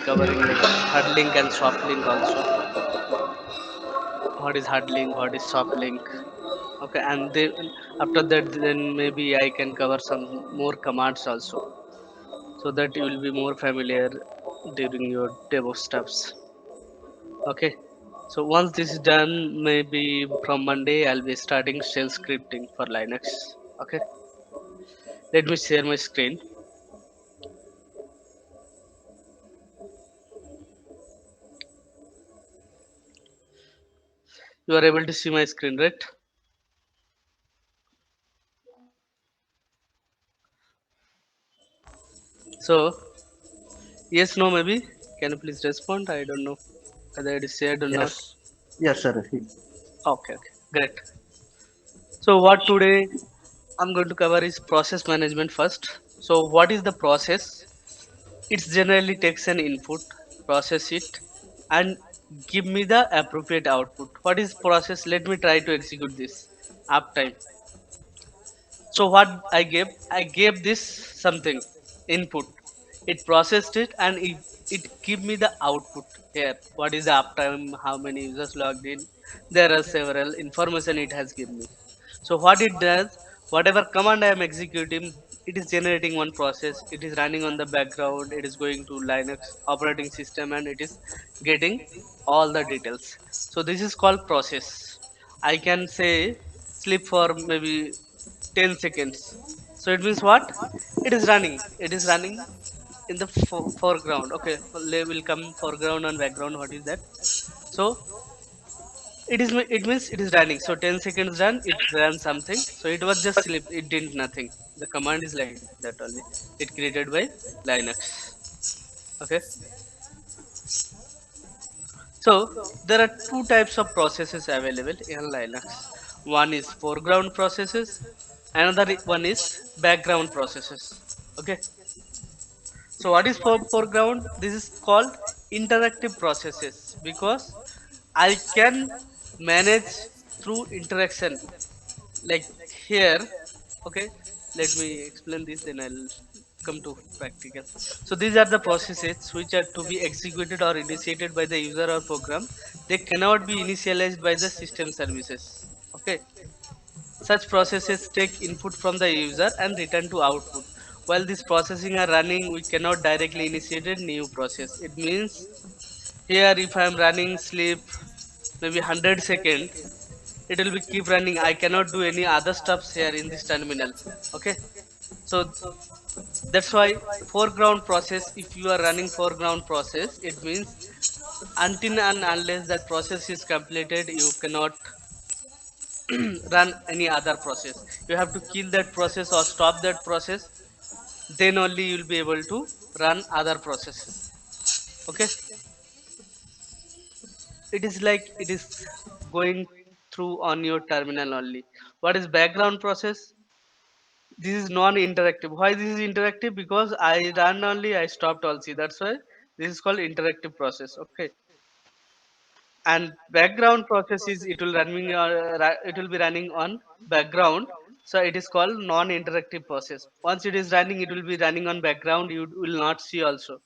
covering like hard link and soft link also. What is hard link? What is soft link? Okay, and then after that, then maybe I can cover some more commands also, so that you will be more familiar during your DevOps steps. Okay, so once this is done, maybe from Monday I'll be starting shell scripting for Linux. Okay, let me share my screen. You are able to see my screen, right? So yes, no, maybe. Can you please respond? I don't know whether it is shared or not. Yes, yes, sir. Okay, okay, great. So what today I'm going to cover is process management first. So what is the process? It generally takes an input, process it, and give me the appropriate output. What is process? Let me try to execute this uptime. So what I gave this something input. It processed it and it give me the output here. What is the uptime? How many users logged in? There are several information it has given me. So what it does, whatever command I am executing, it is generating one process. It is running on the background. It is going to Linux operating system and it is getting all the details. So this is called process. I can say sleep for maybe 10 seconds. So it means what? It is running. It is running in the foreground. Okay, they will come foreground and background. What is that? So it means it is running. So 10 seconds run, it ran something. So it was just sleep. It didn't nothing. The command is like that only. It created by Linux. Okay. So there are two types of processes available in Linux. One is foreground processes, another one is background processes. Okay. So what is foreground? This is called interactive processes because I can manage through interaction. Like here, okay. Let me explain this, then I'll come to practical. So these are the processes which are to be executed or initiated by the user or program. They cannot be initialized by the system services. Okay. Such processes take input from the user and return to output. While these processing are running, we cannot directly initiate a new process. It means here if I am running sleep maybe 100 second, it will be keep running. I cannot do any other stuffs here in this terminal. Okay. So that's why foreground process, if you are running foreground process, it means until and unless that process is completed, you cannot run any other process. You have to kill that process or stop that process, then only you will be able to run other processes. Okay, it is like it is going through on your terminal only. What is background process? This is non-interactive. Why this is interactive? Because I run only, I stopped also. That's why this is called interactive process. Okay, and background process is it will running it will be running on background. So it is called non-interactive process. Once it is running, it will be running on background. You will not see also.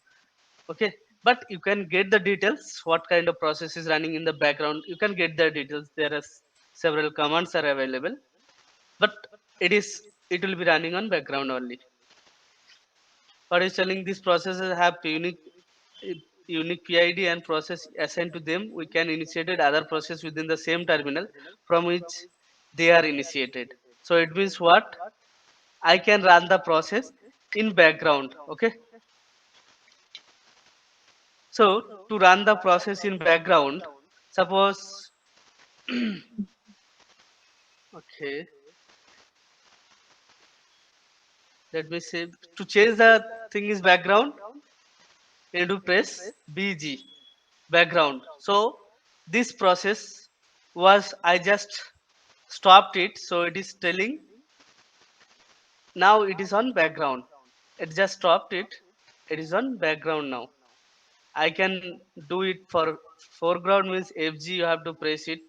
Okay, but you can get the details. What kind of process is running in the background, you can get the details. There are several commands are available, but it will be running on background only. What is telling, these processes have unique PID and process assigned to them. We can initiate other process within the same terminal from which they are initiated. So it means what? I can run the process in background. Okay. So to run the process in background, suppose okay, let me say, to change the thing is background, you need to press BG background. So this process was, I just stopped it. So it is telling now it is on background. It just stopped it. It is on background now. I can do it for foreground means FG. You have to press it.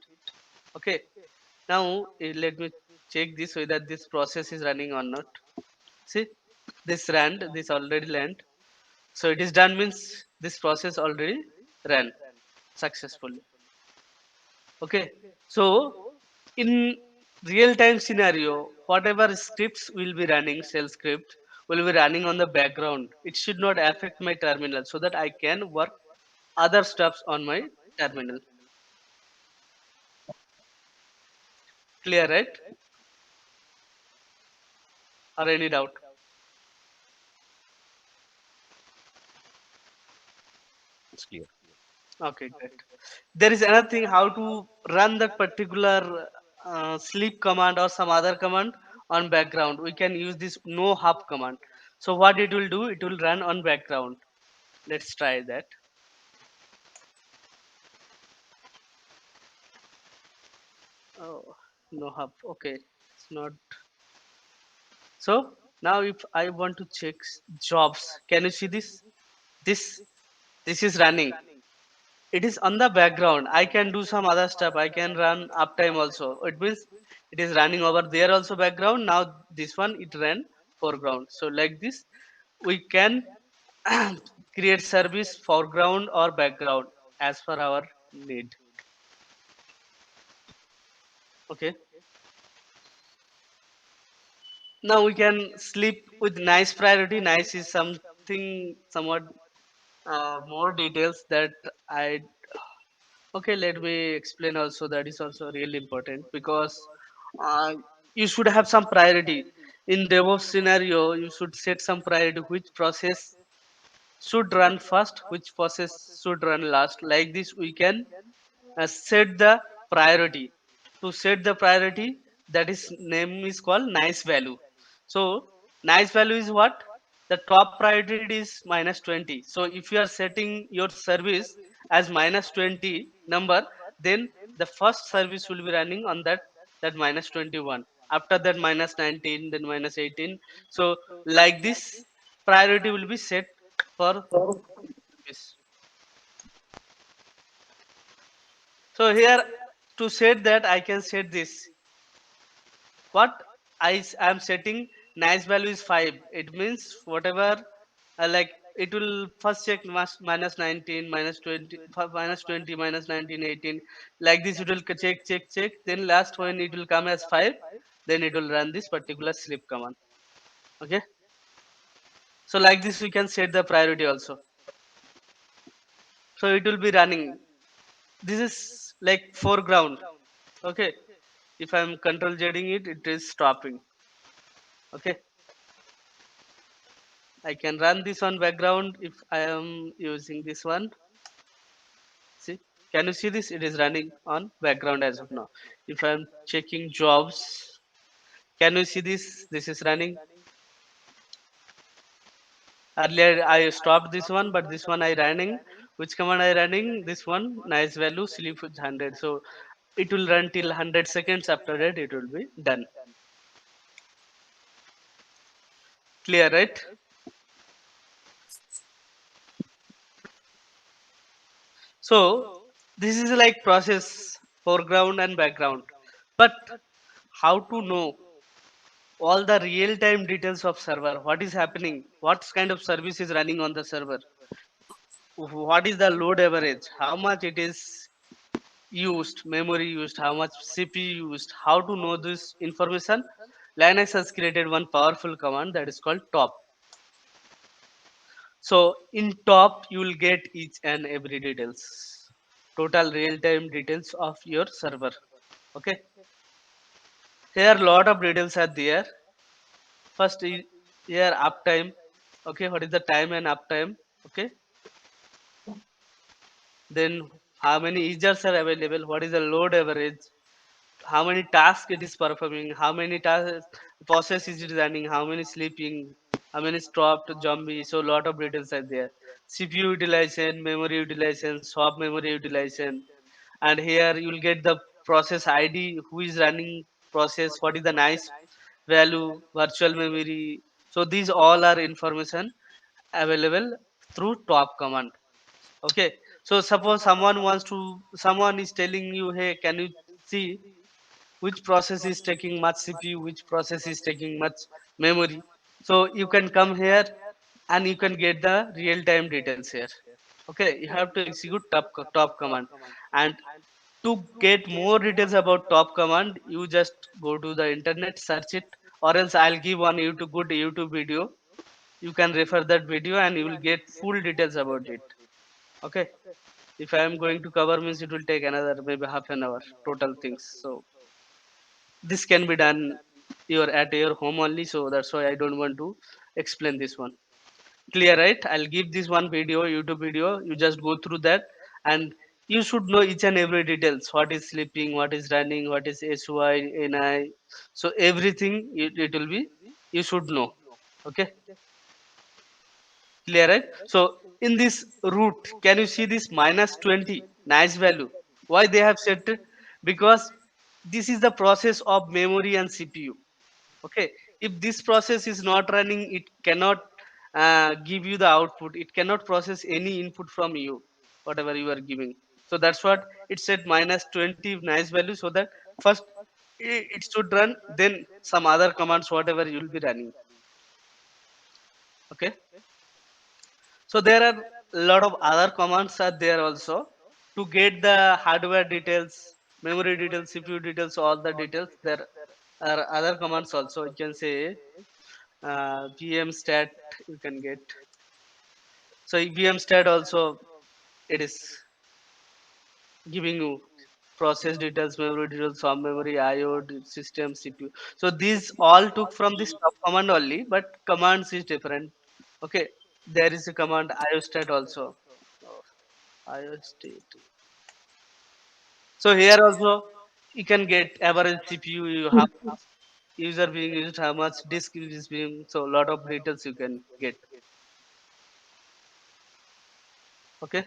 Okay. Now let me check this whether this process is running or not. See, this ran. This already ran. So it is done means this process already ran successfully. Okay. So in real time scenario, whatever scripts will be running, shell script will be running on the background. It should not affect my terminal so that I can work other stuffs on my terminal. Clear, right? Or any doubt? It's clear. Okay, great. There is another thing how to run that particular sleep command or some other command on background. We can use this no hub command. So what it will do, it will run on background. Let's try that. Oh, no hub. Okay, it's not. So now if I want to check jobs, can you see this? This this is running. It is on the background. I can do some other stuff. I can run uptime also. It means it is running over there also background. Now this one it ran foreground. So like this, we can create service foreground or background as per our need. Okay. Now we can sleep with nice priority. Nice is something somewhat more details that I. Okay, let me explain also. That is also really important because uh, you should have some priority in DevOps scenario. You should set some priority. Which process should run first? Which process should run last? Like this, we can set the priority. To set the priority, that is name is called nice value. So nice value is what? The top priority is minus 20. So if you are setting your service as minus 20 number, then the first service will be running on that minus 21. After that minus 19, then minus 18. So like this, priority will be set for this. So here to set that I can set this. What am setting nice value is 5. It means whatever like it will first check minus 19, minus 20, minus 20, minus 19, 18. Like this it will check. Then last when it will come as 5, then it will run this particular sleep command. Okay. So like this we can set the priority also. So it will be running. This is like foreground. Okay. If I'm control Zing it, it is stopping. Okay. I can run this on background if I am using this one. See, can you see this? It is running on background as of now. If I am checking jobs, can you see this? This is running. Earlier I stopped this one, but this one I running. Which command I running? This one, nice value, sleep with 100. So it will run till 100 seconds. After that, it will be done. Clear, right? So this is like process foreground and background. But how to know all the real time details of server? What is happening? What kind of service is running on the server? What is the load average? How much it is used, memory used, how much CPU used? How to know this information? Linux has created one powerful command that is called top. So in top you will get each and every details, total real time details of your server. Okay, here lot of details are there. First here uptime. Okay, what is the time and uptime? Okay, then how many users are available? What is the load average? How many tasks it is performing? How many tasks process is it running? How many sleeping? How many stopped zombie? So lot of details are there. CPU utilization, memory utilization, swap memory utilization, and here you will get the process ID, who is running process, what is the nice value, virtual memory. So these all are information available through top command. Okay, so suppose someone is telling you, hey, can you see which process is taking much CPU, which process is taking much memory? So you can come here, and you can get the real time details here. Okay, you have to execute top command, and to get more details about top command, you just go to the internet, search it, or else I'll give one YouTube good YouTube video. You can refer that video and you will get full details about it. Okay, if I am going to cover means it will take another maybe half an hour total things. So this can be done your at your home only, so that's why I don't want to explain this one. Clear, right? I'll give this one video, YouTube video, you just go through that, and you should know each and every details, what is sleeping, what is running, what is SYNI. So everything it will be, you should know. Okay, clear, right? So in this root, can you see this minus 20 nice value? Why they have set it? Because this is the process of memory and CPU. Okay, if this process is not running, it cannot give you the output, it cannot process any input from you, whatever you are giving. So that's what it said minus 20 nice value, so that first it should run, then some other commands whatever you will be running. Okay, so there are a lot of other commands are there also to get the hardware details, memory details, CPU details, all the details. There are other commands also, you can say VM stat you can get. So VM stat also, it is giving you process details, memory details, some memory, IO, system, CPU. So these all took from this top command only, but commands is different. Okay, there is a command IO stat also. Oh, IO state. So here also you can get average CPU, you have user being used, how much disk is being, so a lot of details you can get. Okay,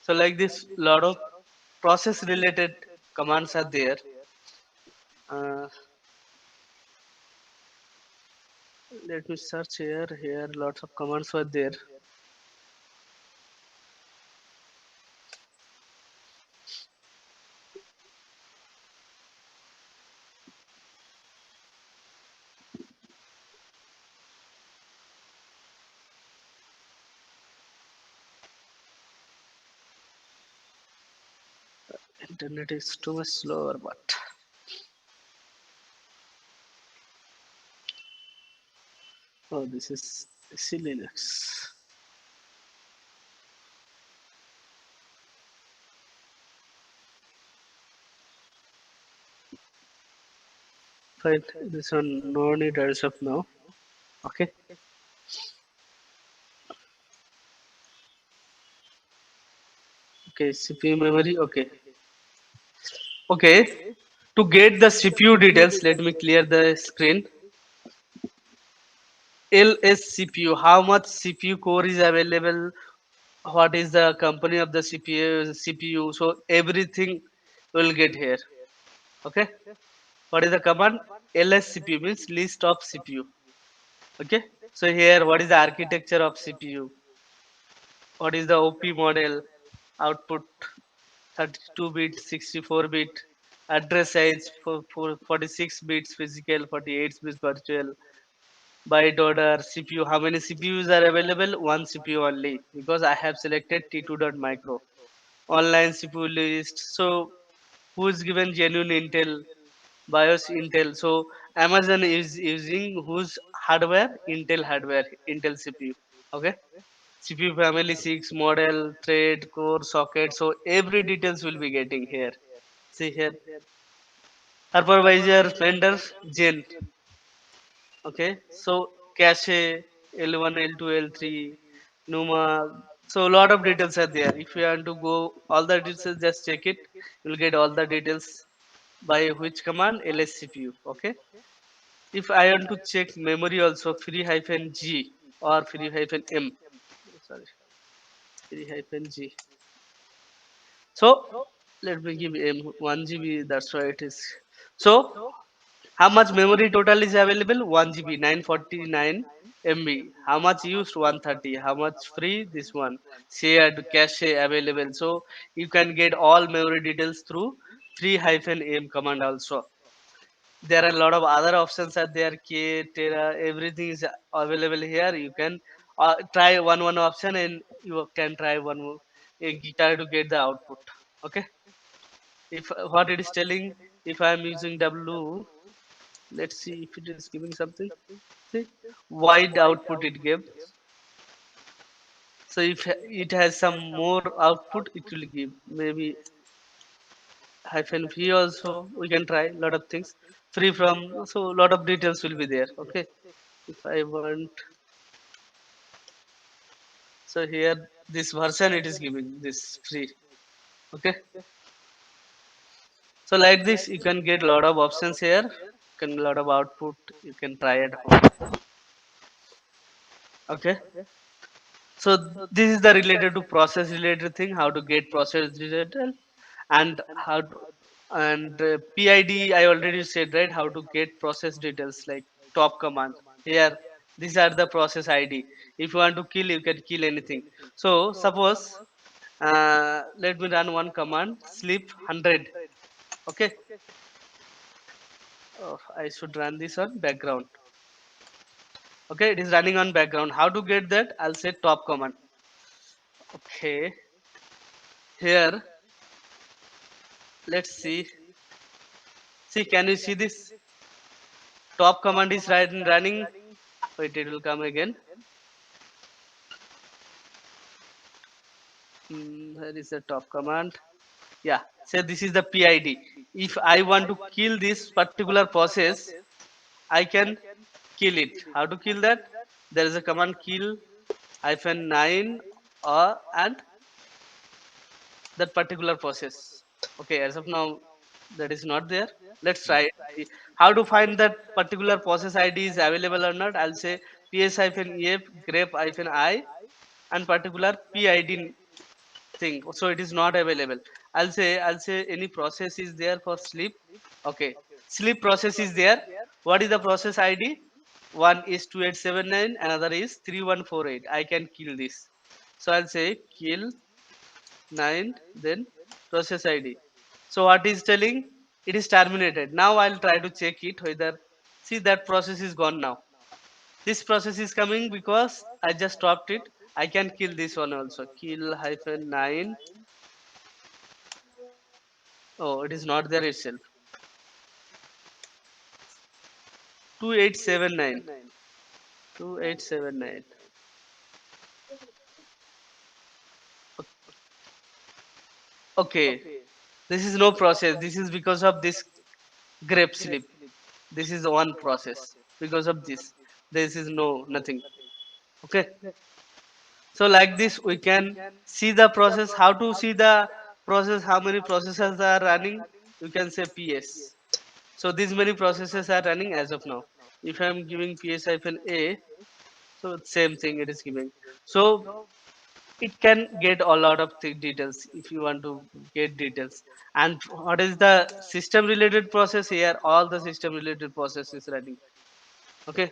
so like this, lot of process related commands are there. uh, Let me search here lots of commands were there. Internet is too much slower, but oh, this is C Linux. Fine, this one no need as of now. Okay, okay, CPU memory. Okay, okay, to get the CPU details, let me clear the screen. LSCPU, how much CPU core is available, what is the company of the CPU, so everything will get here. Okay, what is the command? LSCPU means list of CPU. Okay, so here what is the architecture of CPU, what is the OP model, output 32 bit, 64 bit, address size for 46 bits physical, 48 bits virtual, byte order, CPU, how many CPUs are available? One CPU only, because I have selected T2.micro. Online CPU list. So who is given genuine Intel, BIOS Intel. So Amazon is using whose hardware? Intel hardware, Intel CPU. Okay. CPU family 6 model, thread, core, socket. So every details will be getting here. See here. Hypervisor vendor Gen. Okay, so cache L1, L2, L3, Numa. So a lot of details are there. If you want to go all the details, just check it. You'll get all the details by which command? LSCPU. Okay. If I want to check memory also, free hyphen G or free hyphen M. Sorry, free hyphen G. So let me give M 1 GB. That's why it is. So how much memory total is available? 1 GB, 949 MB. How much used? 130. How much free? This one. Shared cache available. So you can get all memory details through 3-M command also. There are a lot of other options are there. K, Tera, everything is available here. You can try one option and you can try one more, try to get the output. Okay, if what it is telling, if I am using w, let's see if it is giving something. See, wide output it gave. So if it has some more output, it will give maybe hyphen v also. We can try lot of things free from, so lot of details will be there. Okay, if I want, so here this version it is giving this free. Okay, so like this you can get lot of options here, can lot of output you can try at home. Okay, so this is the related to process related thing, how to get process related, and how to, and PID I already said, right, how to get process details like top command. Here these are the process ID. If you want to kill, you can kill anything. So suppose let me run one command, sleep 100. Okay, I should run this on background. Okay, it is running on background. How to get that? I'll say top command. Okay, here let's see. See, can you see this? Top command is running. Wait, it will come again. Here is the top command. Yeah, so this is the PID. If I want to kill this particular process, I can kill it. How to kill that? There is a command kill hyphen 9 and that particular process. Okay, as of now, that is not there. Let's try it. See how to find that particular process ID is available or not. I'll say ps hyphen ef grep hyphen I and particular PID thing. So it is not available. I'll say any process is there for sleep. Okay, sleep process is there. What is the process ID? One is 2879, another is 3148. I can kill this. So I'll say kill 9, then process ID. So what is telling? It is terminated. Now I'll try to check it whether, see, that process is gone now. This process is coming because I just stopped it. I can kill this one also. Kill hyphen 9. Oh, it is not there itself. 2879. 2879. Okay. This is no process. This is because of this grape slip. This is one process. Because of this. This is no nothing. Okay. So like this we can see the process. How to see the process, how many processes are running? You can say PS. So these many processes are running as of now. If I am giving PS hyphen A, so same thing it is giving. So it can get a lot of details if you want to get details. And what is the system related process here? All the system related process is running. Okay,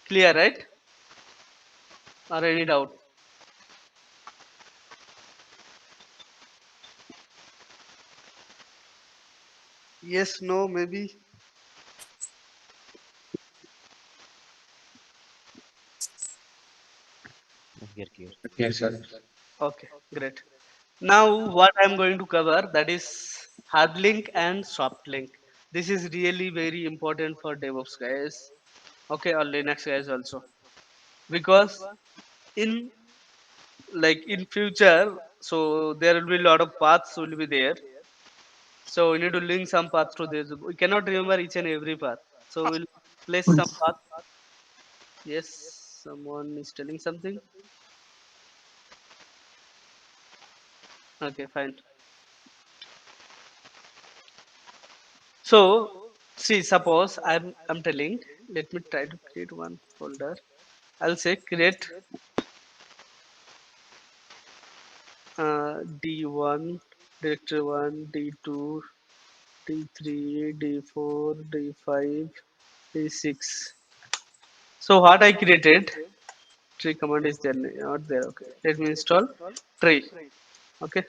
clear, right? Or any doubt? Yes, no, maybe. We are clear. Yes, sir. Okay, great. Now what I'm going to cover, that is hard link and soft link. This is really very important for DevOps guys. Okay, or Linux guys also, because in, like, in future, so there will be a lot of paths will be there. So we need to link some path to this. We cannot remember each and every path. So we'll place some path. Yes, someone is telling something. Okay, fine. So see, suppose I'm telling. Let me try to create one folder. I'll say create D1, directory 1, D2, D3, D4, D5, D6. So what I created, tree command is there, not there. Okay, let me install tree. Okay,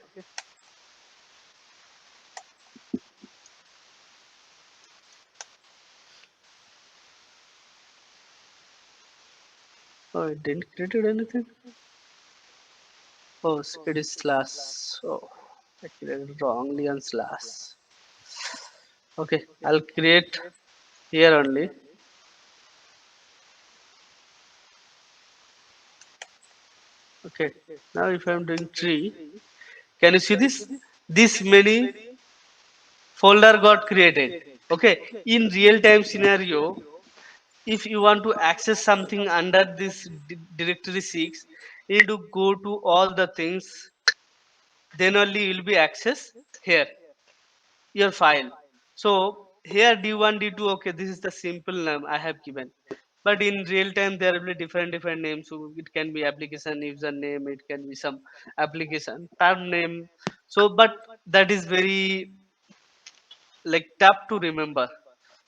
Oh, it didn't create anything. Oh, it is slash. Oh, I created wrongly on slash. Okay, I'll create here only. Okay, now if I'm doing tree, can you see this? This many folder got created. Okay, in real time scenario, if you want to access something under this directory 6, you need to go to all the things, then only you will be access here your file. So here d1 d2, okay, this is the simple name I have given, but in real time there will be different names. So it can be application username, it can be some application term name. So but that is very like tough to remember.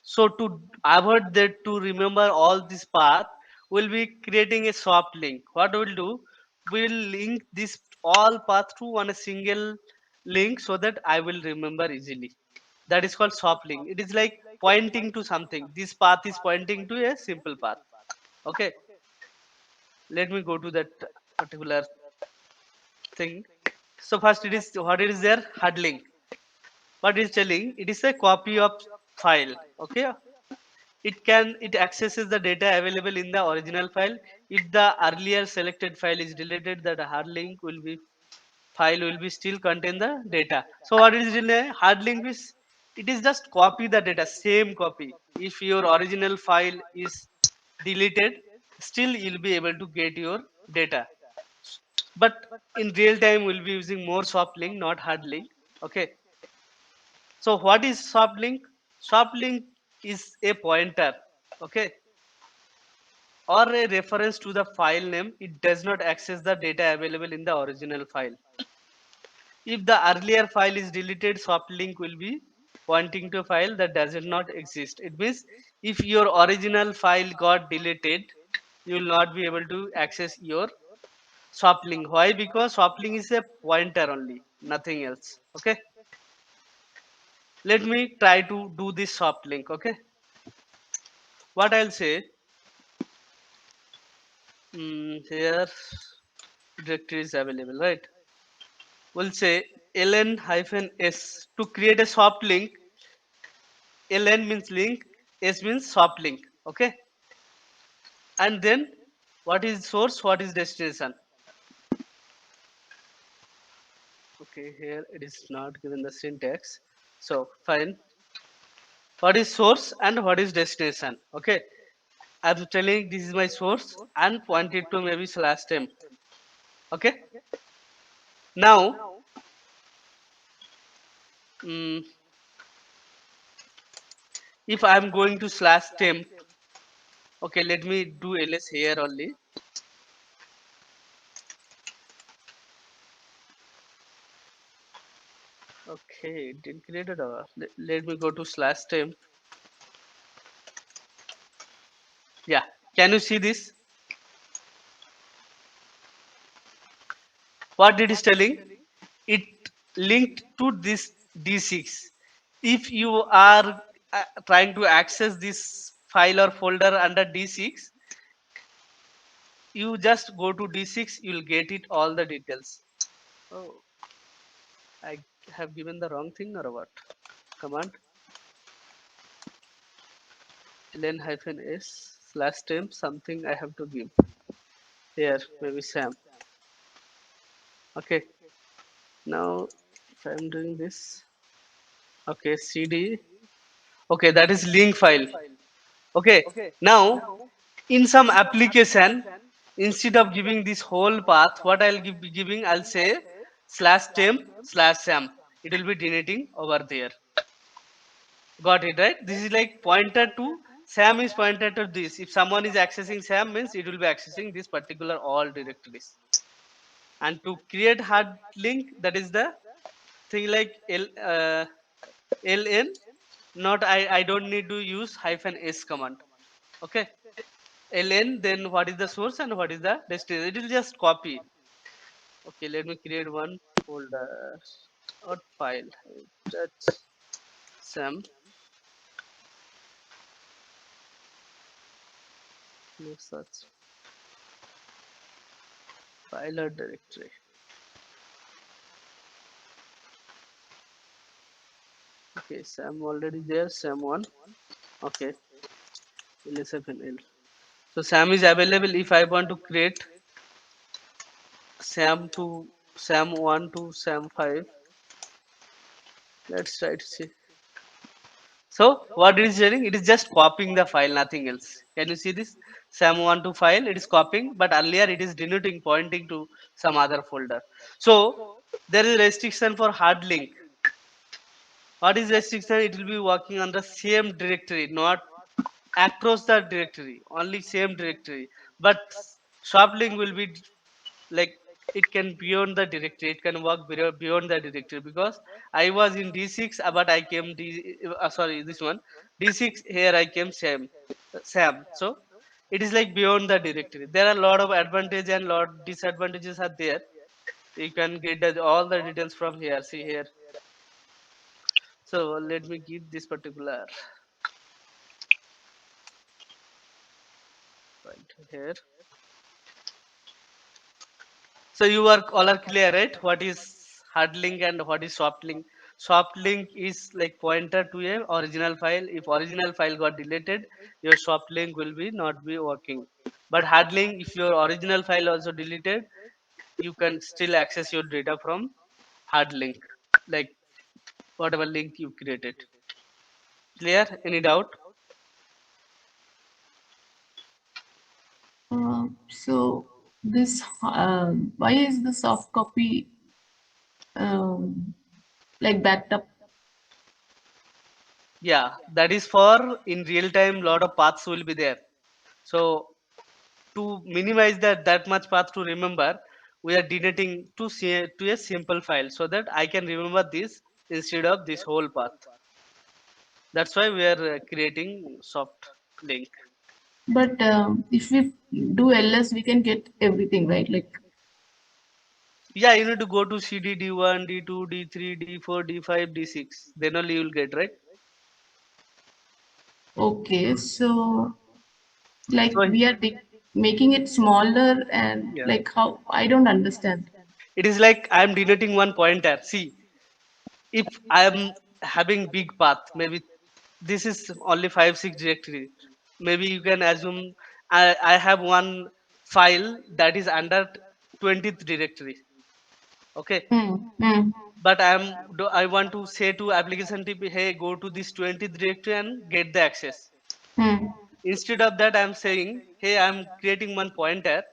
So to avoid that, to remember all this path, we'll be creating a soft link. What we'll do, we'll link this all path to on a single link so that I will remember easily. That is called soft link. It is like pointing to something. This path is pointing to a simple path. Okay, let me go to that particular thing. So first it is, what it is there, hard link. What it is telling, it is a copy of file. Okay, it accesses the data available in the original file. If the earlier selected file is deleted, that hard link will be, file will be still contain the data. So what is in a hard link is, it is just copy the data, same copy. If your original file is deleted, still you'll be able to get your data. But in real time we'll be using more soft link, not hard link. Okay, so what is soft link? Soft link is a pointer, okay, or a reference to the file name. It does not access the data available in the original file. If the earlier file is deleted, soft link will be pointing to a file that does not exist. It means if your original file got deleted, you will not be able to access your soft link. Why? Because soft link is a pointer only, nothing else. Okay, let me try to do this soft link. Okay, what I'll say, here directory is available, right? We'll say ln hyphen s to create a soft link. Ln means link, s means soft link. Okay, and then what is source, what is destination? Okay, here it is not given the syntax. So fine, what is source and what is destination? Okay, I'm telling this is my source and pointed to maybe slash temp. Okay, now mm, if I'm going to slash temp, okay, let me do ls here only. Okay, it didn't create it. Let me go to slash temp. Yeah, can you see this? What it is telling? It linked to this D6. If you are trying to access this file or folder under D6, you just go to D6, you will get it all the details. Oh, I have given the wrong thing or what? Command ln hyphen s slash temp, something I have to give here, maybe Sam. Okay, now if I'm doing this, okay, cd, okay, that is link file. Okay, now in some application, instead of giving this whole path, what I'll be giving, I'll say slash temp slash sam. It will be deleting over there. Got it, right? This is like pointer to sam, is pointer to this. If someone is accessing sam, means it will be accessing this particular all directories. And to create hard link, that is the thing like ln, not I don't need to use hyphen s command. Okay, ln, then what is the source and what is the destination, it will just copy. Okay, let me create one folder or file. That's sam, no such. file or directory. Okay, SAM already there. SAM one. Okay, LSFNL. So SAM is available if I want to create SAM to SAM one to SAM 5. Let's try to see. So what it is doing? It is just copying the file, nothing else. Can you see this? SAM1 to file, it is copying, but earlier it is denoting, pointing to some other folder. So there is restriction for hard link. What is restriction? It will be working on the same directory, not across the directory, only same directory. But soft link will be like it can beyond the directory, it can work beyond the directory, because I was in d6, but I came sorry, this one d6, here I came sam. So it is like beyond the directory. There are a lot of advantage and lot disadvantages are there. You can get all the details from here. See here. So let me give this particular point here. So you are all are clear, right? What is hard link and what is soft link? Soft link is like pointer to a original file. If original file got deleted, your soft link will be not be working. But hard link, if your original file also deleted, you can still access your data from hard link, like whatever link you created. Clear? Any doubt? So this why is the soft copy um, like backed up? Yeah, that is for in real time. Lot of paths will be there. So to minimize that much path to remember, we are deleting to a simple file so that I can remember this instead of this whole path. That's why we are creating soft link. But if we do ls, we can get everything, right? Like, Yeah, you need to go to cd d1 d2 d3 d4 d5 d6, then only you will get, right? okay, so like So we are making it smaller, and yeah, like how, I don't understand. it is like I am denoting one pointer. See, if I am having big path, maybe this is only 5 6 directory, maybe you can assume I have one file that is under 20th directory. Okay, Hmm. but I want to say to application tip, hey, go to this 20th directory and get the access. Hmm. Instead of that, I'm saying, hey, I'm creating one pointer.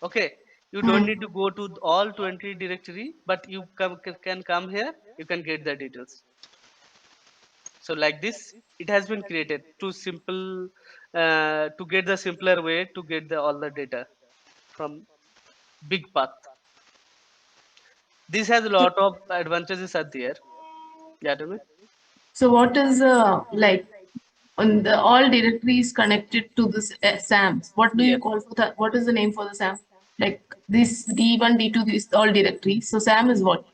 Okay, you don't Hmm. need to go to all 20 directory, but you can come here, you can get the details. So like this, it has been created to simple, to get the simpler way to get the all the data from big path. This has a So, lot of advantages are there. Yeah, tell me. so what is like on the all directories connected to this SAMs? What do you Yes, call for that? What is the name for the SAM? Like this D1, D2, this all directories. So SAM is what?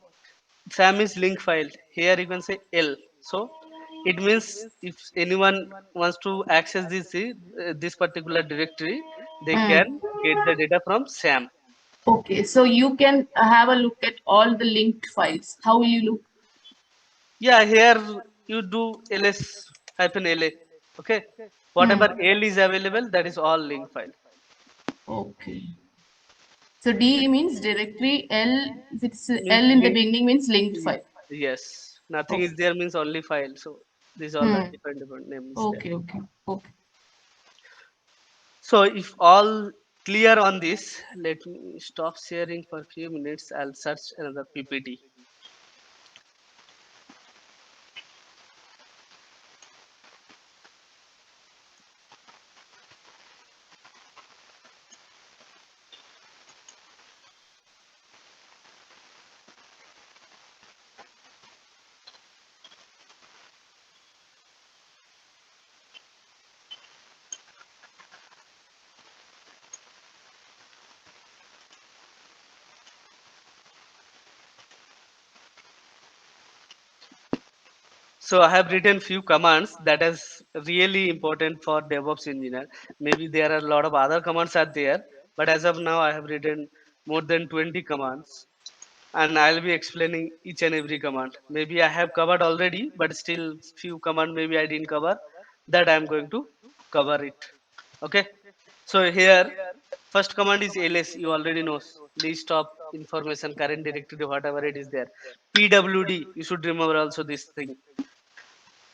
SAM is link file. Here you can say L. So it means if anyone wants to access this particular directory, they Mm. can get the data from SAM. Okay, so you can have a look at all the linked files. How will you look? Yeah, here you do ls hyphen la. Okay, Hmm. whatever L is available, that is all link file. Okay. So D means directory, L, if it's Means L in the link. beginning means linked file. Yes, nothing Okay. is there means only file. So these all the Hmm. different names there. Okay, okay, okay. So if all clear on this, let me stop sharing for a few minutes. I'll search another PPT. So I have written few commands that is really important for DevOps engineer. Maybe there are a lot of other commands are there, but as of now I have written more than 20 commands, and I'll be explaining each and every command. Maybe I have covered already, but still few command maybe I didn't cover. That I'm going to cover it. Okay. So here, first command is ls. You already know, list of information, current directory, whatever it is there. pwd. You should remember also this thing.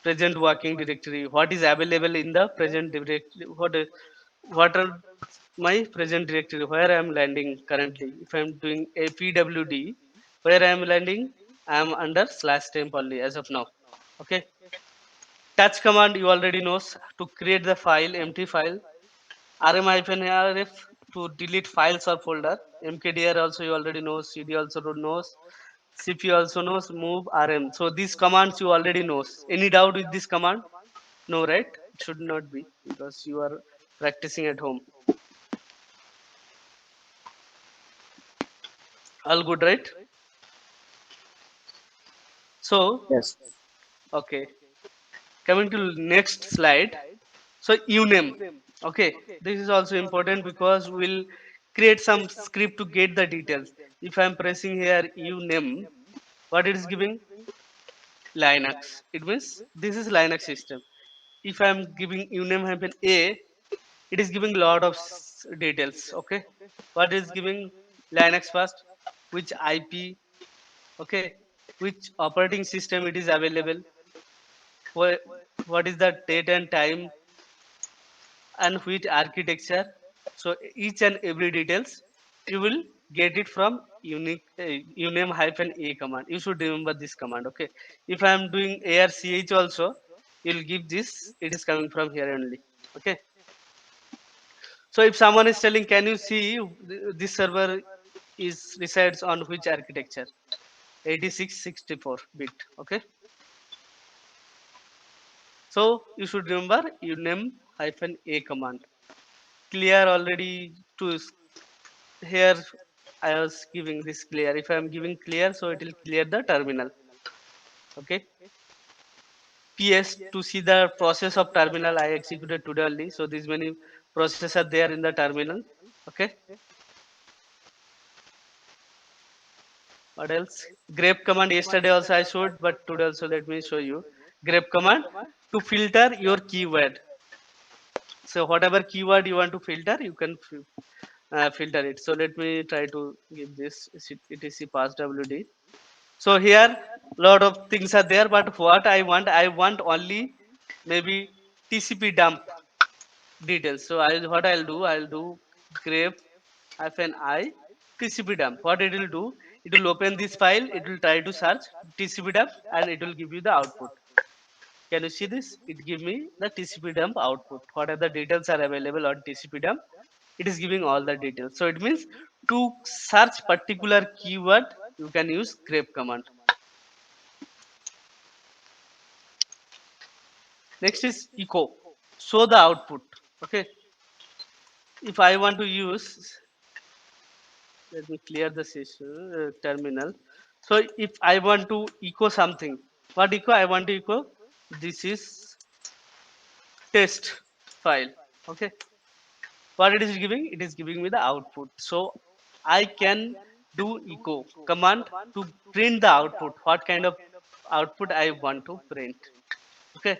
Present working directory. What is available in the present directory? What are my present directory? Where I am landing currently? If I am doing a pwd, where I am landing? I am under slash temp only as of now. Okay. Touch command you already knows, to create the file, empty file. rm-rf to delete files or folder. mkdir also you already know. cd also knows. cp also knows. Move rm. So these commands you already knows. Any doubt with this command? No, right? It should not be, because you are practicing at home. All good, right? So, Yes. okay, coming to next slide. So uname. Okay, this is also important because we'll create some script to get the details. If I'm pressing here uname, what it is giving? Linux. It means this is Linux system. If I'm giving uname hyphen a, it is giving lot of details. Okay, what is giving? Linux first, which ip, okay, which operating system it is available, wh- what is the date and time, and which architecture. So each and every details you will get it from unique uname hyphen a command. You should remember this command. Okay, if I am doing arch also, you'll give this. It is coming from here only. Okay. So if someone is telling, can you see this server is resides on which architecture? 8664 bit. Okay. So you should remember uname hyphen a command. Clear already to here. I was giving this clear. If I am giving clear, so it will clear the terminal. Okay. PS, to see the process of terminal I executed today only. So these many processes are there in the terminal. Okay. What else? Grep command yesterday also I showed, but today also let me show you. Grep command to filter your keyword. So whatever keyword you want to filter, you can filter it. So let me try to give this etc passwd. So here lot of things are there, but what I want only maybe TCP dump details. So what I'll do grep hyphen I TCP dump. What it will do? It will open this file. It will try to search TCP dump, and it will give you the output. Can you see this? It give me the TCP dump output. What are the details are available on TCP dump? It is giving all the details. So it means to search particular keyword, you can use grep command. Next is echo. Show the output. Okay. If I want to use, let me clear the session terminal. So if I want to echo something, what echo? I want to echo. This is test file. Okay. What it is giving? It is giving me the output. So I can do echo command to print the output. What kind of output I want to print? Okay.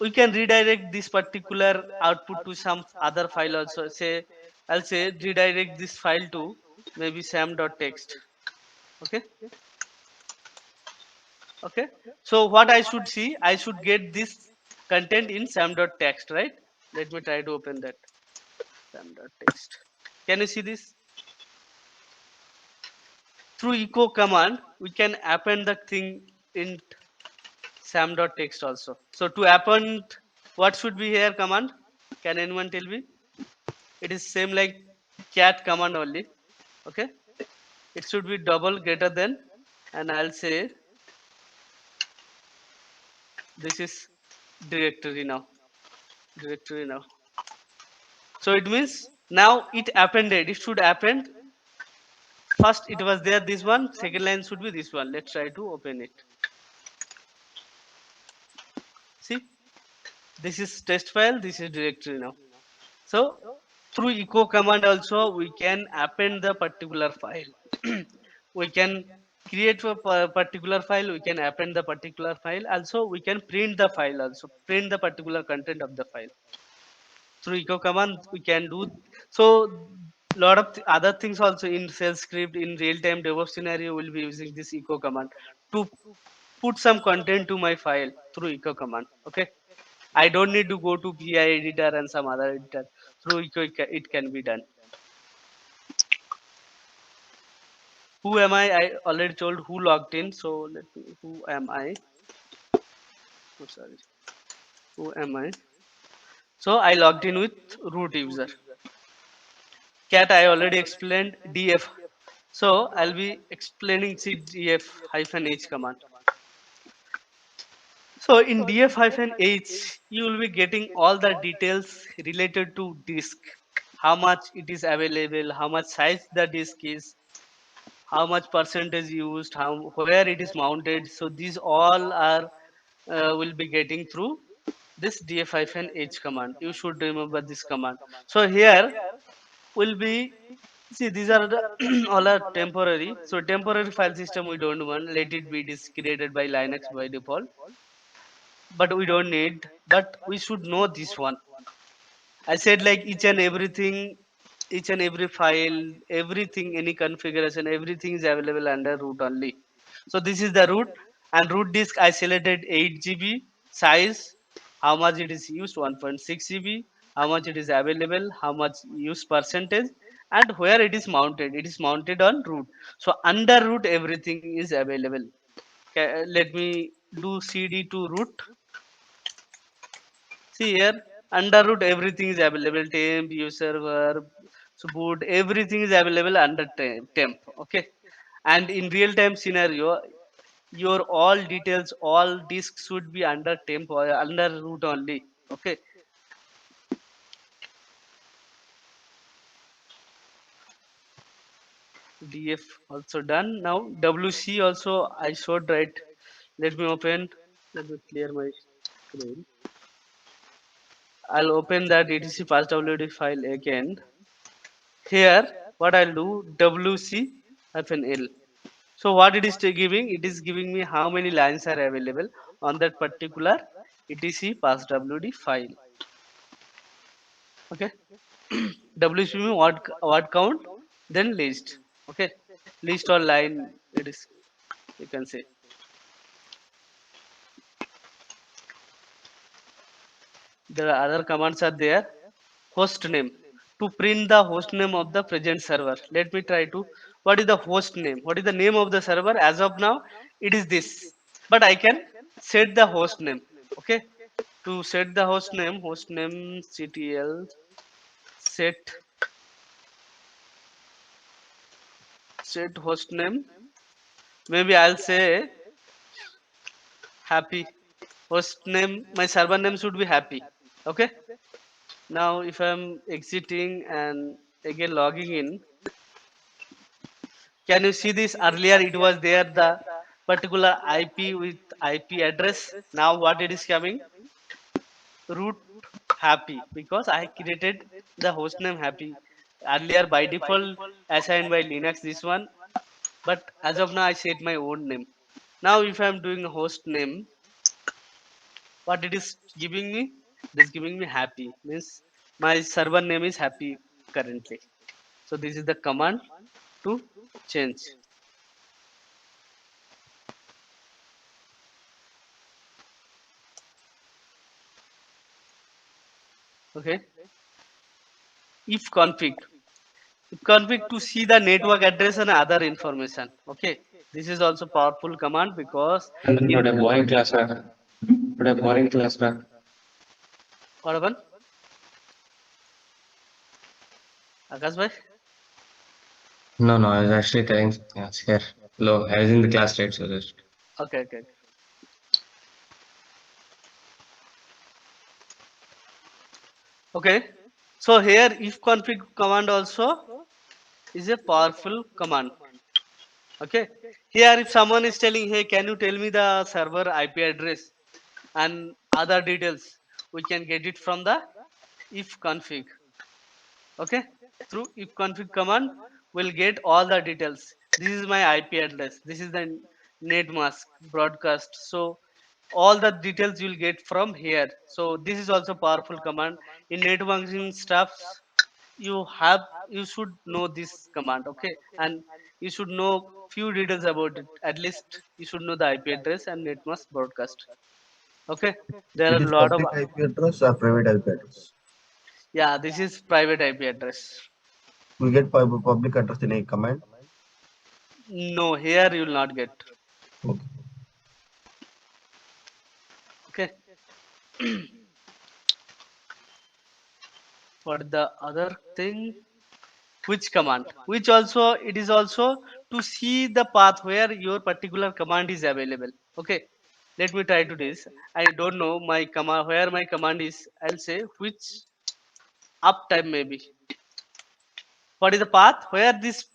We can redirect this particular output to some other file also. Say I'll say redirect this file to maybe sam.txt. Okay. Okay. So what I should see? I should get this content in sam.txt, right? Let me try to open that sam.txt. Can you see this? Through echo command we can append the thing in sam.txt also. So to append, what should be here command? Can anyone tell me? It is same like cat command only. Okay. It should be double greater than, and I'll say this is directory now. Directory now. So it means now it appended. It should append. First it was there this one. Second line should be this one. Let's try to open it. See, this is test file. This is directory now. So Through echo command also we can append the particular file. We can create a particular file, we can append the particular file, also we can print the file, also print the particular content of the file. Through echo command we can do. So lot of other things also in shell script, in real time DevOps scenario will be using this echo command to put some content to my file through echo command. Okay, I don't need to go to PI editor and some other editor. Through echo it can be done. Who am I already told who logged in. So let me, who am I? Oh, sorry. Who am I? So I logged in with root user. Cat I already explained df. So I'll be explaining cdf hyphen h command. So in df hyphen h, you will be getting all the details related to disk. How much it is available, how much size the disk is, how much percentage used, how where it is mounted. So these all are will be getting through this df-h command. You should remember this command. So here will be, see these are the all are temporary. So temporary file system we don't want. Let it be, it is created by Linux by default. But we don't need. But we should know this one. I said like each and every file, everything, any configuration, everything is available under root only. So this is the root, and root disk I selected 8 GB size, how much it is used 1.6 GB, how much it is available, how much use percentage, and where it is mounted. It is mounted on root. So under root everything is available. Let me do cd to root. See here, under root everything is available. Temp, user, verb, so boot, everything is available under temp. Okay, and in real time scenario, your all details, all disks should be under temp or under root only. Okay, df also done. Now wc also I showed, right. Let me open. Let me clear my screen. I'll open that etc passwd file again. Here, what I'll do, wc hyphen l. So what it is giving? It is giving me how many lines are available on that particular etc passwd file. Okay. wc mean what count? Then list. Okay. List or line it is, you can say. There are other commands are there. Host name. To print the host name of the present server. Let me try to, what is the host name? What is the name of the server? As of now, it is this. But I can set the host name. Okay. To set the host name ctl set host name. Maybe I'll say happy. Host name, my server name should be happy. Okay. Now if I'm exiting and again logging in, can you see this? Earlier it was there the particular IP with IP address. Now what it is coming? Root happy, because I created the host name happy. Earlier by default assigned by Linux this one, but as of now I set my own name. Now if I am doing a host name, what it is giving me? It is giving me happy, means my server name is happy currently. So this is the command to change. Okay. If config. If config to see the network address and other information. Okay. This is also powerful command because in Today boring class, man. Today boring class, man. what happened? Akash bhai? No, no, I was actually telling something else here. Low, I was in the class, right? So just Okay, okay, okay. Okay. So here if config command also is a powerful command. Okay. Here if someone is telling, hey, can you tell me the server IP address and other details, we can get it from the if config. Okay, through if config command will get all the details. This is my IP address, this is the net mask broadcast, so all the details you will get from here. So this is also powerful command in networking stuff. You should know this command, okay, and you should know few details about it. At least you should know the IP address and net mask broadcast. Okay, there It are is a lot of, public IP address or private IP address. yeah, this is private IP address. We get public address in a command. No, here you will not get. Okay. Okay, what the other thing, which command, which also it is also to see the path where your particular command is available. Okay, let me try to this. I don't know my command where my command is. I'll say which uptime maybe. What is the path where this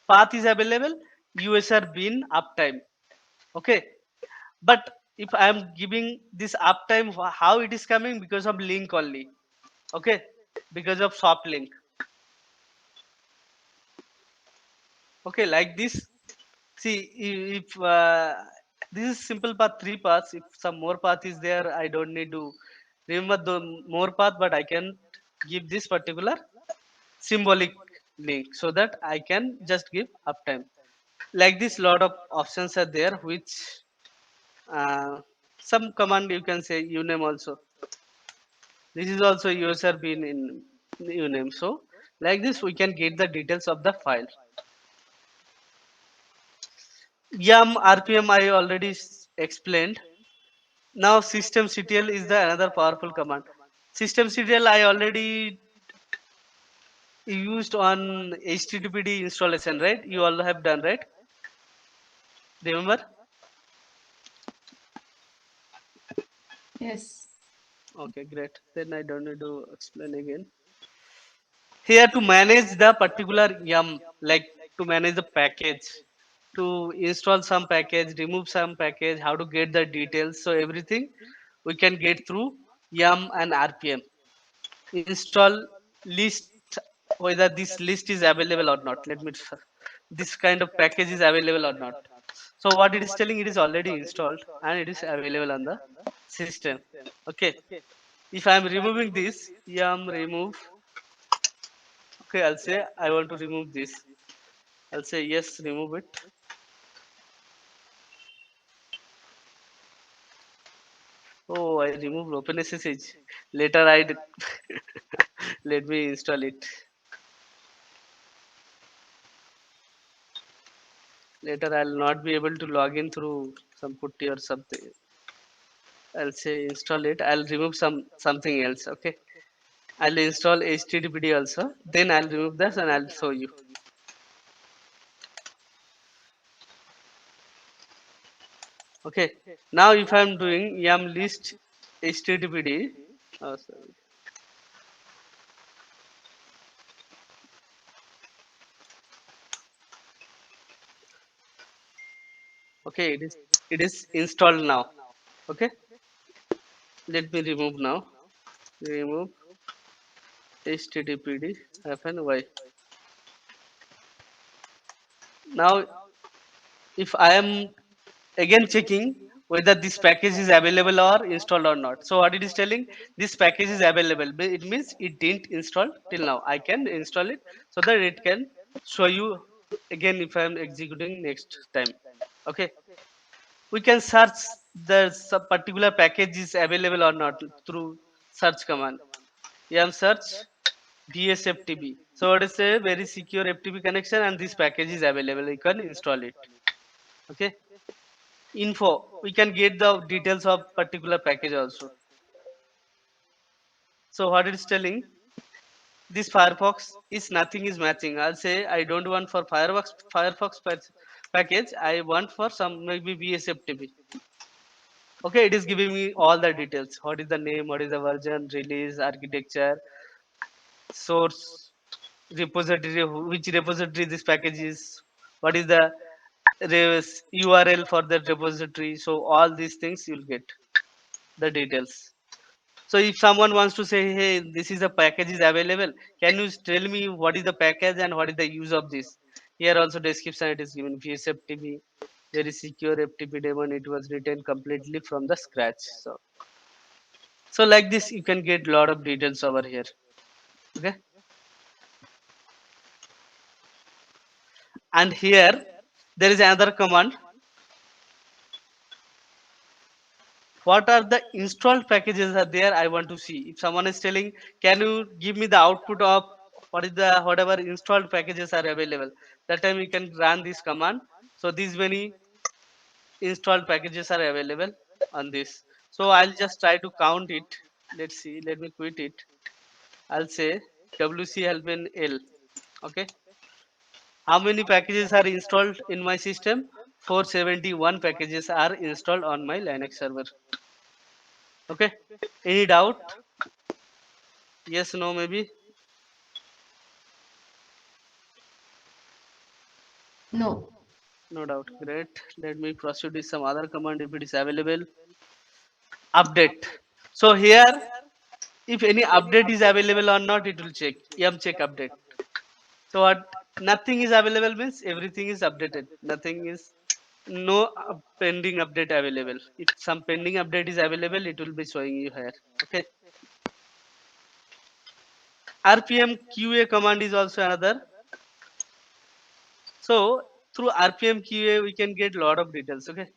path is available? User bin uptime. Okay, but if I am giving this uptime, how it is coming? Because of link only. Okay, because of soft link. Okay, like this. See, if this is simple path, three paths. If some more path is there, I don't need to remember the more path, but I can give this particular symbolic link so that I can just give uptime. Like this, lot of options are there, which uh, some command you can say uname also. This is also user bin in uname. So like this, we can get the details of the file. Yum RPM I already explained. Now systemctl is the another powerful command. Systemctl I already used on HTTPD installation, right? You all have done, right? Remember? Yes. Okay, great. Then I don't need to explain again. Here to manage the particular yum, like to manage the package, to install some package, remove some package, how to get the details. So everything we can get through yum and RPM. Install list, whether this list is available or not. Let me this kind of package is available or not. So what it is telling, it is already installed and it is available on the system. Okay, if I am removing this yum remove, okay, I'll say I want to remove this. I'll say yes, remove it. Oh, I removed OpenSSH. Later let me install it. Later I'll not be able to log in through some putty or something. I'll say install it. I'll remove something else. Okay. I'll install HTTPD also. Then I'll remove this and I'll show you. Okay. Now if I'm doing yum list HTTPD, oh, sorry. Okay, it is installed now. Okay. Let me remove now. Remove HTTPD -y. Now if I am again checking whether this package is available or installed or not. So what it is telling, this package is available, but it means it didn't install till now. I can install it so that it can show you again if I am executing next time. Okay, we can search the some particular package is available or not through search command. Yum search vsftp. So what is a very secure ftp connection and this package is available, you can install it. Okay, info, we can get the details of particular package also. So what it is telling, this firefox is nothing is matching. I'll say I don't want for package, I want for some maybe vsftp. Okay, it is giving me all the details. What is the name, what is the version, release, architecture, source, repository, which repository this package is, what is the url for that repository. So all these things you'll get the details. So if someone wants to say, hey, this is a package is available, can you tell me what is the package and what is the use of this? Here also description it is given, vsftp very secure ftp daemon, it was written completely from the scratch. So like this you can get lot of details over here. Okay, and here there is another command. What are the installed packages are there, I want to see. If someone is telling, can you give me the output of what is the whatever installed packages are available, that time you can run this command. So these many installed packages are available on this. So I'll just try to count it. Let's see, let me quit it. I'll say wc helpin l. Okay, how many packages are installed in my system? 471 packages are installed on my Linux server. Okay, any doubt? Yes, no, maybe? No. No doubt. Great. Let me proceed with some other command if it is available. Update. So here, if any update is available or not, it will check. Yum check update. So what? Nothing is available means everything is updated. Nothing is no pending update available. If some pending update is available, it will be showing you here. Okay. RPM QA command is also another. So through RPM QA, we can get lot of details. Okay.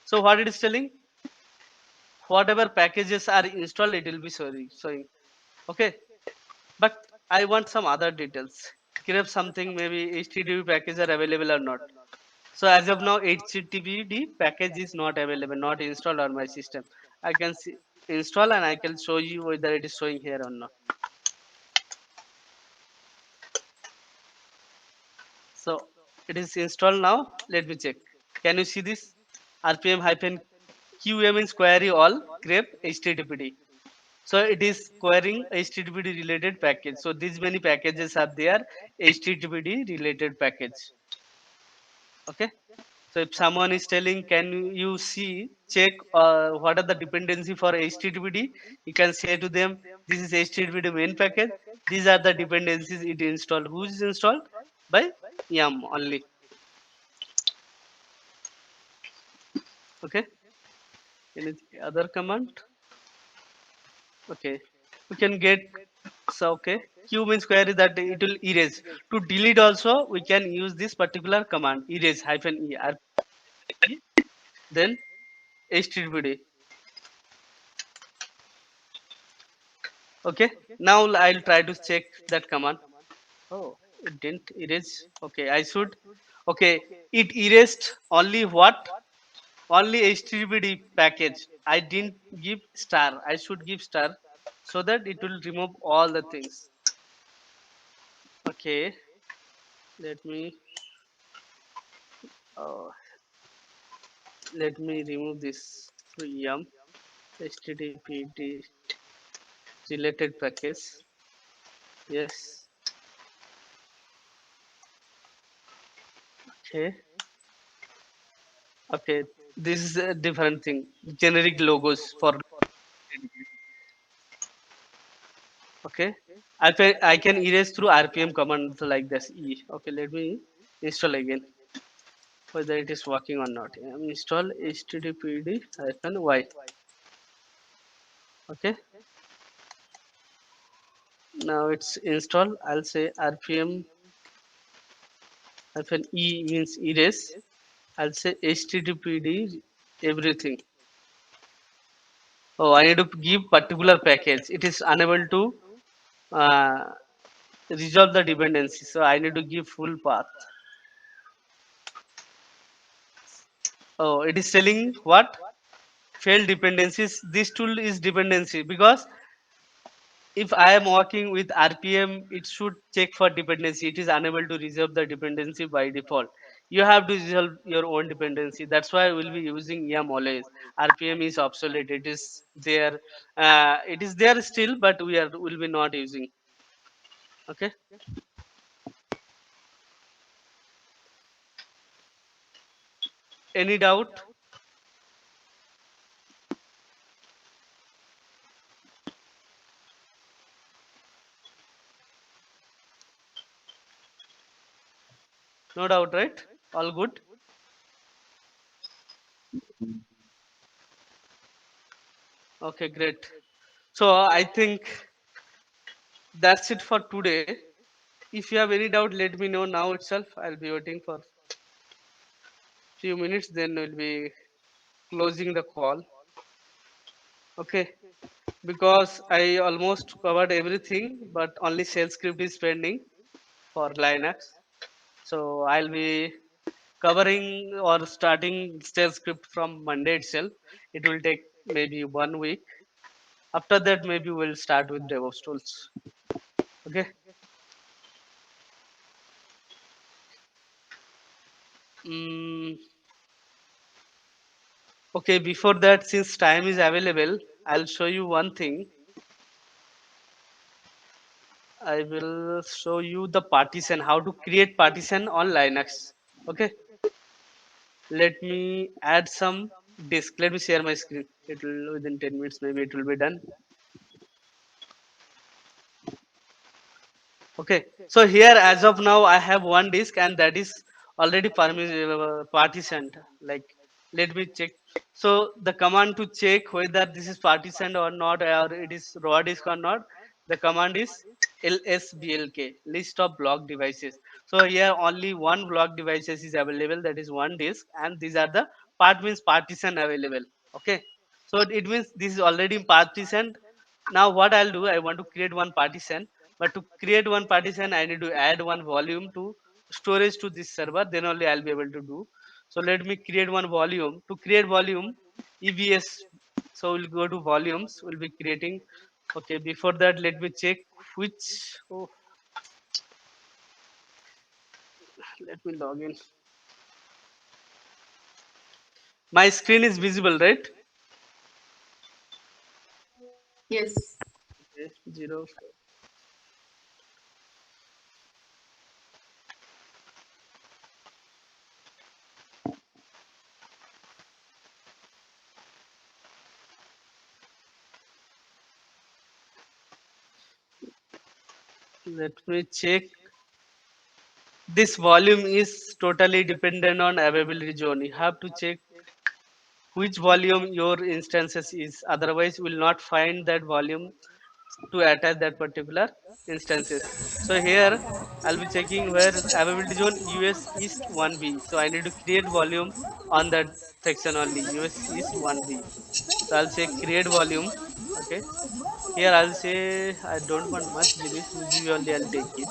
So what it is telling? Whatever packages are installed, it will be showing. Okay, but I want some other details. Grab something, maybe http package are available or not. So as of now httpd package is not available, not installed on my system. I can see install and I can show you whether it is showing here or not. So it is installed now. Let me check. Can you see this? RPM hyphen QM means query all grep httpd. So it is querying HTTPD related package. So these many packages are there, HTTPD related package. Okay. So if someone is telling, can you see, check what are the dependency for HTTPD? You can say to them, this is HTTPD main package. These are the dependencies it installed. Who is installed? By yum only. Okay. Any other command? Okay, we can get. So okay, q means query that it will erase. To delete also we can use this particular command, erase hyphen e then httpd. Okay, now I'll try to check that command. Oh, it didn't erase. Okay, I should. Okay, it erased only what? Only httpd package. I didn't give star, I should give star, so that it will remove all the things. Okay, let me uh, let me remove this through yum httpd related package. Yes. Okay. Okay, this is a different thing. Generic logos for. Okay, I can erase through RPM command, so like this e. Okay, let me install again whether it is working or not. Install httpd hyphen y. Okay, now it's installed. I'll say RPM hyphen e means erase. I'll say httpd everything. Oh, I need to give particular package. It is unable to uh, resolve the dependency. So I need to give full path. Oh, it is telling what? Failed dependencies. This tool is dependency because if I am working with RPM, it should check for dependency. It is unable to resolve the dependency by default. You have to resolve your own dependency. That's why we'll be using yum always. RPM is obsolete. It is there. It is there still, but will be not using. Okay. Any doubt? No doubt, right? All good. Okay, great. So I think that's it for today. If you have any doubt, let me know now itself. I'll be waiting for few minutes. Then we'll be closing the call. Okay, because I almost covered everything, but only shell script is pending for Linux. So I'll be covering or starting shell script from Monday itself. It will take maybe 1 week. After that, maybe we'll start with DevOps tools. Okay. Mm, okay. Before that, since time is available, I'll show you one thing. I will show you the partition, how to create partition on Linux. Okay. Let me add some disk. Let me share my screen. It will within 10 minutes, maybe it will be done. Okay, so here as of now I have one disk and that is already partitioned. Like, let me check. So the command to check whether this is partitioned or not, or it is raw disk or not, the command is lsblk, list of block devices. So here only one block devices is available, that is one disk, and these are the part means partition available. Okay, so it means this is already partitioned. Now what I'll do, I want to create one partition, but to create one partition I need to add one volume to storage to this server, then only I'll be able to do. So let me create one volume. To create volume, evs, so we'll go to volumes, we'll be creating. Okay, before that let me check which, oh, let me log in. My screen is visible, right? Yes. Okay, zero. Let me check. This volume is totally dependent on availability zone. You have to check which volume your instances is, otherwise you will not find that volume to attach that particular instances. So here I'll be checking where availability zone us east 1b, so I need to create volume on that section only, us east 1b. So I'll say create volume. Okay, here I'll say I don't want much gb, 2 GB only I'll take it.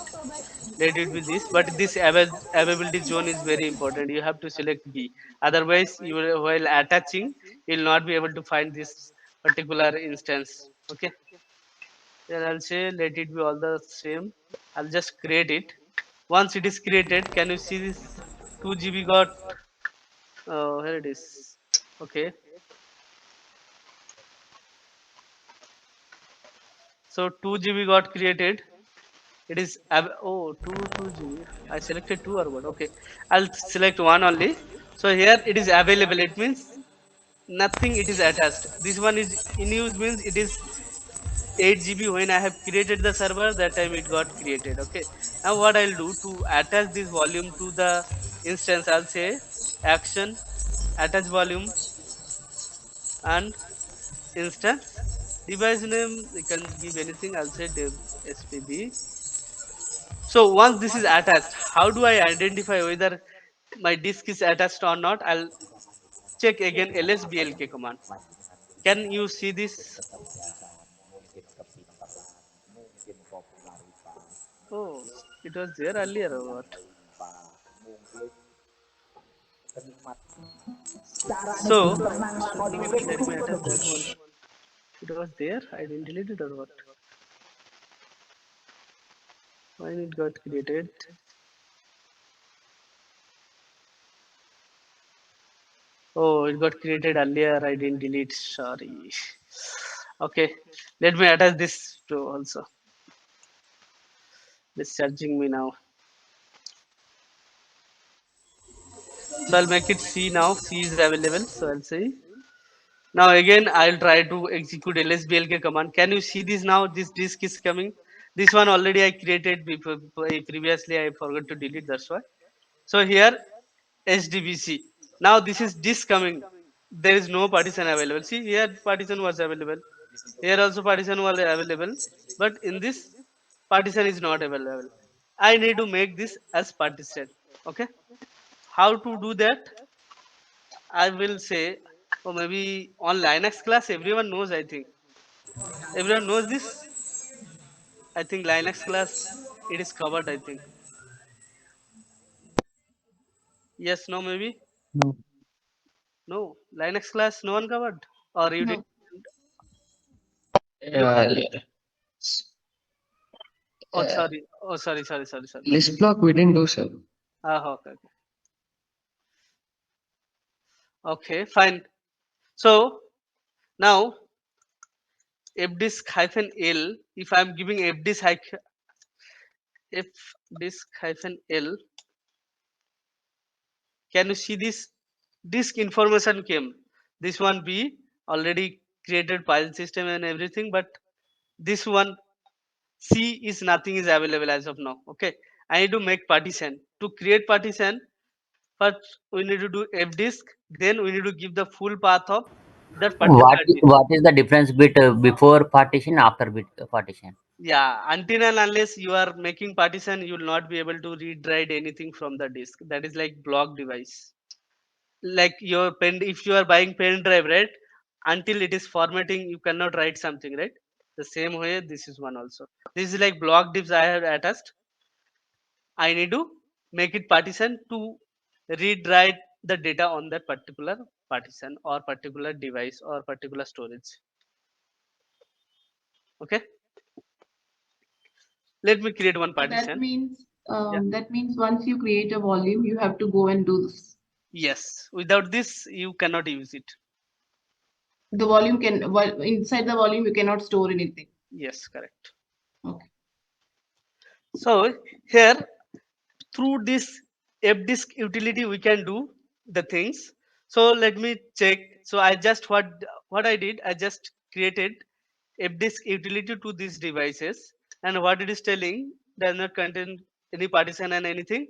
Let it be this, but this availability zone is very important, you have to select b, otherwise you will, while attaching, you'll not be able to find this particular instance. Okay, then I'll say let it be all the same. I'll just create it. Once it is created, can you see this 2 GB got, here it is. Okay, so 2 GB got created. It is oh, 2 GB. I selected two or what? Okay, I'll select one only. So here it is available. It means nothing. It is attached. This one is in use means it is 8 GB. When I have created the server, that time it got created. Okay. Now what I'll do to attach this volume to the instance, I'll say action attach volume and instance device name. You can give anything. I'll say dev spb. So once this is attached, how do I identify whether my disk is attached or not? I'll check again lsblk command. Can you see this? Oh, it was there earlier or what? So it should not be. Let me attach that one. It was there. I didn't delete it or what? When it got created? Oh, it got created earlier. I didn't delete. Sorry. Okay, let me attach this to also. It's charging me now. So I'll make it C now. C is available. So I'll say. Now again, I'll try to execute lsblk command. Can you see this now? This disk is coming. This one already I created before, previously. I forgot to delete. That's why. So here HDBC. Now this is disk coming. There is no partition available. See here partition was available. Here also partition was available. But in this partition is not available. I need to make this as partition. Okay. How to do that? I will say, or maybe on Linux class, everyone knows. I think everyone knows this. I think Linux class it is covered. I think yes, no, maybe No. no. Linux class, no one covered, or you did. No. You Yeah, oh uh, sorry, oh sorry. list block we didn't do, sir. Okay, okay, fine. So now fdisk hyphen l. If I am giving fdisk hyphen l, can you see this disk information came? This one we already created file system and everything, but this one C is nothing is available as of now. Okay, I need to make partition. To create partition, first we need to do fdisk, then we need to give the full path of that particular disk. What is the difference before partition, after partition? Yeah, until and unless you are making partition, you will not be able to read write anything from the disk. That is like block device. Like your pen, if you are buying pen drive, right? Until it is formatting, you cannot write something, right? The same way, this is one also. This is like block divs I have attached. I need to make it partition to read write the data on that particular partition or particular device or particular storage. Okay, let me create one So that partition. means Yeah. once you create a volume, you have to go and do this. Yes, without this you cannot use it. The volume can, well, inside the volume you cannot store anything. Yes, correct. Okay. So here through this fdisk utility we can do the things. So let me check. So I just what I did, I just created fdisk utility to these devices, and what it is telling does not contain any partition and anything.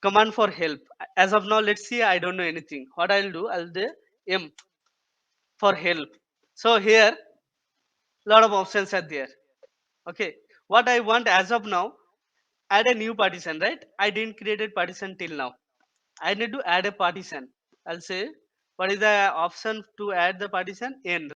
Command for help. As of now, let's see, I don't know anything. What I'll do, I'll do m for help. So here lot of options are there. Okay, what I want as of now, add a new partition, right? I didn't create a partition till now. I need to add a partition. I'll say what is the option to add the partition? N.